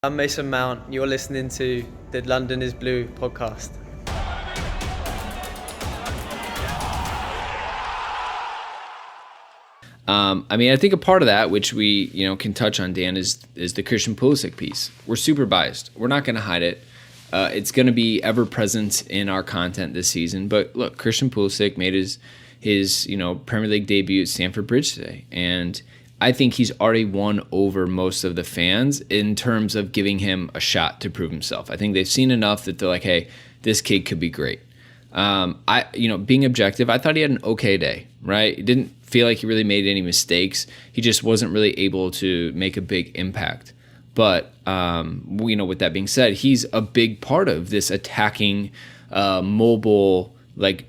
I'm Mason Mount. You're listening to the London is Blue podcast. I think a part of that, which we can touch on, Dan, is the Christian Pulisic piece. We're super biased. We're not going to hide it. It's going to be ever present in our content this season. But look, Christian Pulisic made his Premier League debut at Stamford Bridge today, and I think he's already won over most of the fans in terms of giving him a shot to prove himself. I think they've seen enough that they're like, hey, this kid could be great. Being objective, I thought he had an okay day, right? He didn't feel like he really made any mistakes. He just wasn't really able to make a big impact. But, with that being said, he's a big part of this attacking, mobile,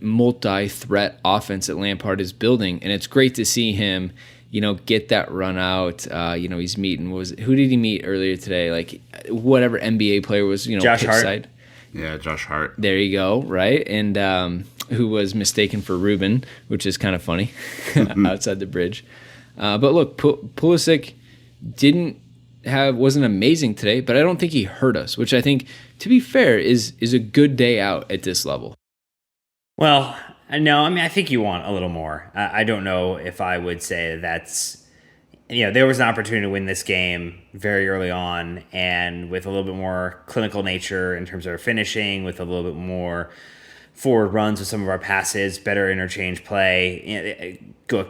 multi-threat offense that Lampard is building. And it's great to see him get that run out. He's meeting, who did he meet earlier today? Whatever NBA player was, Josh Hart. side. Yeah, Josh Hart. There you go, right? And who was mistaken for Ruben, which is kind of funny, outside the bridge. But look, Pulisic wasn't amazing today, but I don't think he hurt us, which I think, to be fair, is a good day out at this level. Well, no, I think you want a little more. I don't know if I would say that's, there was an opportunity to win this game very early on, and with a little bit more clinical nature in terms of our finishing, with a little bit more forward runs with some of our passes, better interchange play.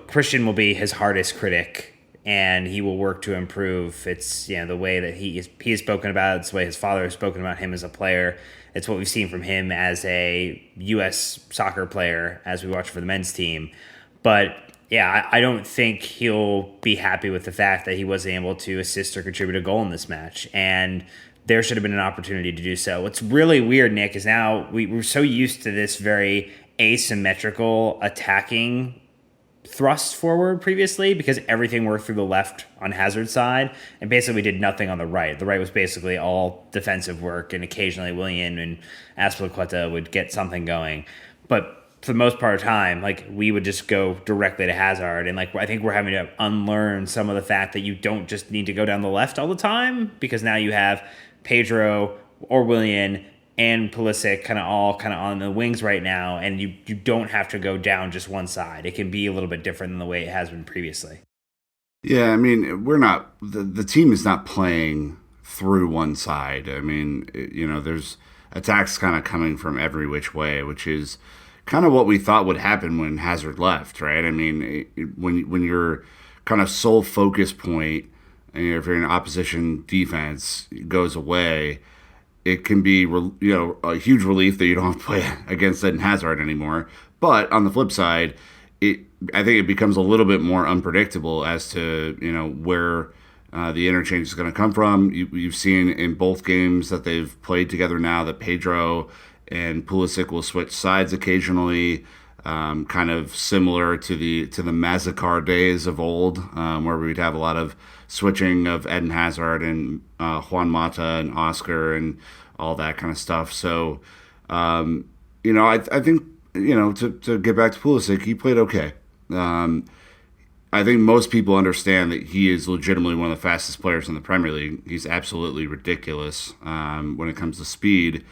Christian will be his hardest critic, and he will work to improve. It's the way that he has spoken about it. It's the way his father has spoken about him as a player. It's what we've seen from him as a U.S. soccer player as we watch for the men's team. But yeah, I don't think he'll be happy with the fact that he wasn't able to assist or contribute a goal in this match. And there should have been an opportunity to do so. What's really weird, Nick, is now we're so used to this very asymmetrical attacking thrust forward previously, because everything worked through the left on Hazard's side, and basically we did nothing on the right. The right was basically all defensive work, and occasionally Willian and Azpilicueta would get something going. But for the most part of the time, we would just go directly to Hazard, and I think we're having to unlearn some of the fact that you don't just need to go down the left all the time, because now you have Pedro or Willian and Pulisic all on the wings right now, and you don't have to go down just one side. It can be a little bit different than the way it has been previously. Yeah, we're not, the team is not playing through one side. There's attacks kind of coming from every which way, which is kind of what we thought would happen when Hazard left, right? When your kind of sole focus point, and if you're in opposition defense, goes away, it can be a huge relief that you don't have to play against Eden Hazard anymore. But on the flip side, I think it becomes a little bit more unpredictable as to where the interchange is going to come from. You've seen in both games that they've played together now that Pedro and Pulisic will switch sides occasionally, kind of similar to the Mazakar days of old, where we'd have a lot of switching of Eden Hazard and Juan Mata and Oscar and all that kind of stuff. So, I think, to get back to Pulisic, he played okay. I think most people understand that he is legitimately one of the fastest players in the Premier League. He's absolutely ridiculous when it comes to speed.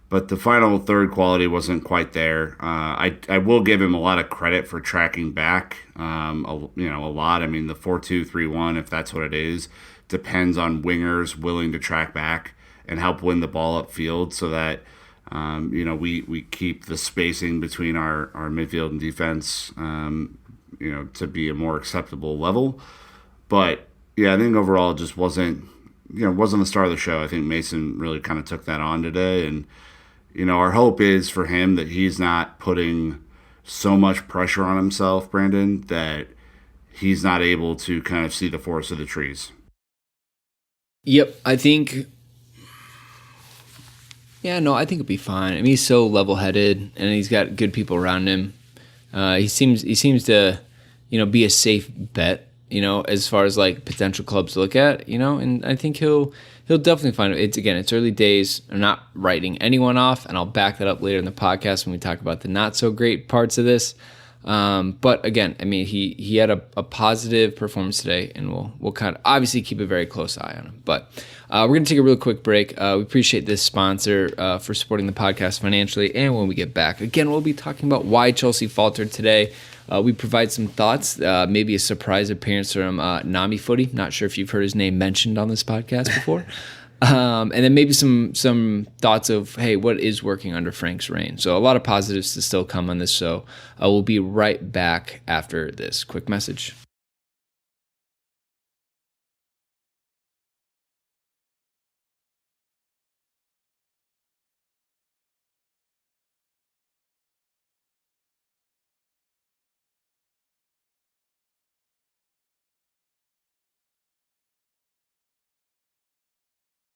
But the final third quality wasn't quite there. I will give him a lot of credit for tracking back, a lot. The 4-2-3-1, if that's what it is, depends on wingers willing to track back and help win the ball upfield, so that we keep the spacing between our midfield and defense, to be a more acceptable level. But yeah, I think overall it just wasn't the star of the show. I think Mason really kind of took that on today, and our hope is for him that he's not putting so much pressure on himself, Brandon, that he's not able to kind of see the forest of the trees. Yep, I think it'll be fine. He's so level-headed, and he's got good people around him. He seems to, be a safe bet, as far as potential clubs to look at, and I think he'll definitely find it. It's early days. I'm not writing anyone off, and I'll back that up later in the podcast when we talk about the not so great parts of this. But again, I mean, he had a positive performance today, and we'll kind of obviously keep a very close eye on him. But we're going to take a real quick break. We appreciate this sponsor for supporting the podcast financially. And when we get back, again, we'll be talking about why Chelsea faltered today. We provide some thoughts, maybe a surprise appearance from Nami Footy. Not sure if you've heard his name mentioned on this podcast before. And then maybe some thoughts of, hey, what is working under Frank's reign? So a lot of positives to still come on this. So we'll be right back after this quick message.